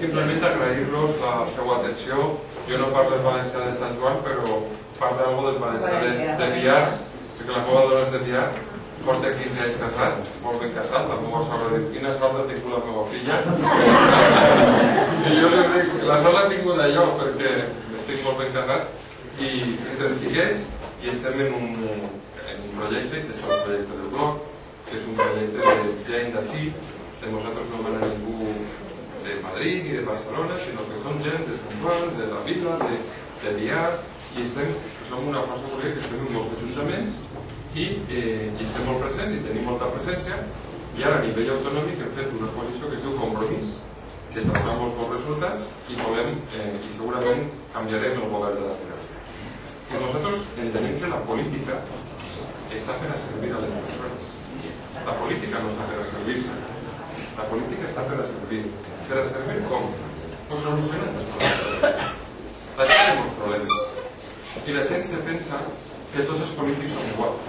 simplement agrair-los la seva atenció. Jo no parlo del valencià de Sant Joan, però parlo algo del valencià de Biar, perquè la meva dona és de Biar, porta 15 anys casat, molt ben casat. La meva sogra diu, quina sort ha tingut la meva filla. I jo li dic, la sort l'ha tingut jo, perquè estic molt ben casat i 3 xiquets, i estem en un projecte, que és el projecte del blog, que és un projecte de gent d'ací, de nosaltres no van a ningú de Madrid ni de Barcelona, sinó que som gent de Sant Joan, de la Vila, de Biar, i som una força política que estem en molts ajuntaments i estem molt presents i tenim molta presència, i ara a nivell autonòmic hem fet una coalició que es diu Compromís, que traurà molts bons resultats i volem, i segurament canviarem el govern de la federació. I nosaltres entenem que la política està per a servir a les persones. La política no està per a servir-se. La política està per a servir. Per a servir com? Pues solucionant els problemes. La gent té molts problemes. I la gent se pensa que tots els polítics són iguals.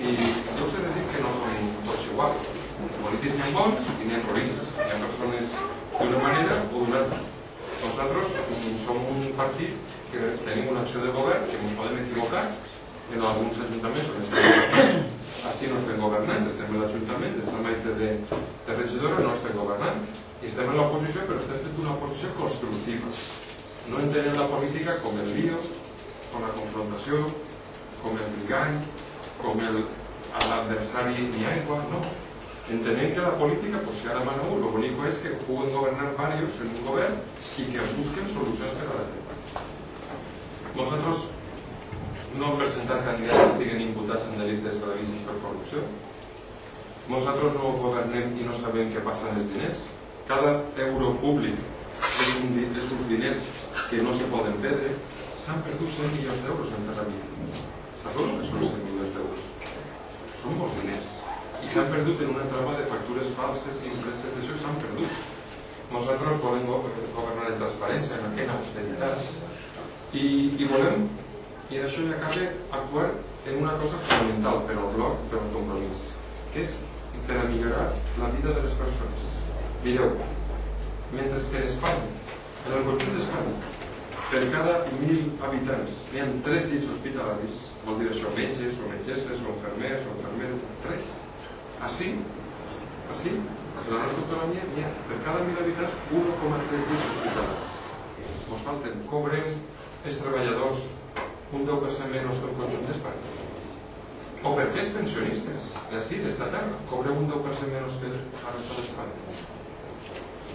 I jo us he de dir que no són tots iguals. Els polítics n'hi ha bons i n'hi ha dolents. Hi ha persones d'una manera o d'una altra. Nosaltres som un partit que tenim una acció de govern, que ens podem equivocar en alguns ajuntaments on estem així no estem governant, estem en l'Ajuntament, estem de regidora, no estem governant, i estem en l'oposició, però estem fent una oposició constructiva. No entenem la política com el lío, com la confrontació, com el brigall, com l'adversari ni aigua, no. Entenem que la política, si ara mana un, lo bonic és que puguen governar diversos en un govern i que es busquen solucions per a la gent. Nosaltres no hem presentat candidats que estiguen imputats en delictes gravíssims per corrupció. Nosaltres no governem i no sabem què passa amb els diners. Cada euro públic és uns diners que no se poden perdre. S'han perdut 100 milions d'euros en cada vida. Sabeu que són 100 milions d'euros? Són molts diners. I s'han perdut en una trama de factures falses i impreses d'això, s'han perdut. Nosaltres volem governar en transparència, en austeritat, i volem, i d'això ja acaba, actuar en una cosa fonamental per al bloc, per al Compromís, que és per a millorar la vida de les persones. Mireu, mentre que en Espanya, en el conjunt d'Espanya, per cada 1.000 habitants hi ha 3 llits hospitalaris, vol dir això, metges o metgesses o infermers o infermeres, 3. Així, en la nostra autonomia hi ha per cada 1.000 habitants 1,3 llits hospitalaris. Ens falten, cobrem els treballadors un 10% menys que el conjunt d'Espanya. O per què els pensionistes d'ací, d'esta terra, cobreu un 10% menys que la resta d'Espanya?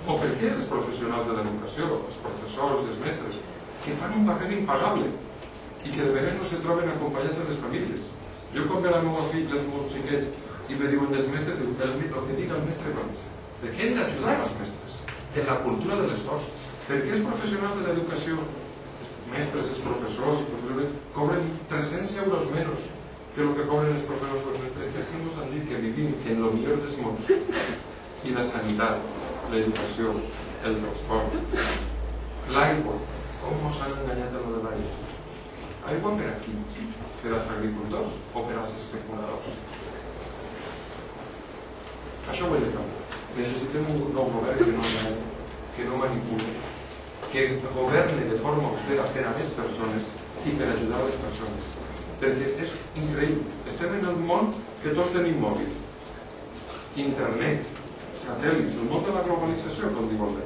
O per què els professionals de l'educació, els professors, els mestres, que fan un paper impagable i que de vegades no se troben acompanyats de les famílies? Jo quan ve la meva filla, els meus xiquets, i me diuen dels mestres, diu, el que diga el mestre va missa. De què hem d'ajudar els mestres? En la cultura de l'esforç. Per què els professionals de l'educació, mestres, els professors, cobren 300 euros menys que el que cobren els professors dels mestres? Que sí ens han dit que vivim en el millor dels mons. I la sanitat, l'educació, el transport, l'aigua. Com ens han enganyat en lo de l'aigua? Aigua per a qui? Per als agricultors o per als especuladors? Això ho hem de canviar. Necessitem un nou govern que no manipuli, que governe de forma austera per a les persones i per ajudar les persones. Perquè és increïble. Estem en el món que tots tenim mòbil. Internet, satèl·lits, el món de la globalització, com diu el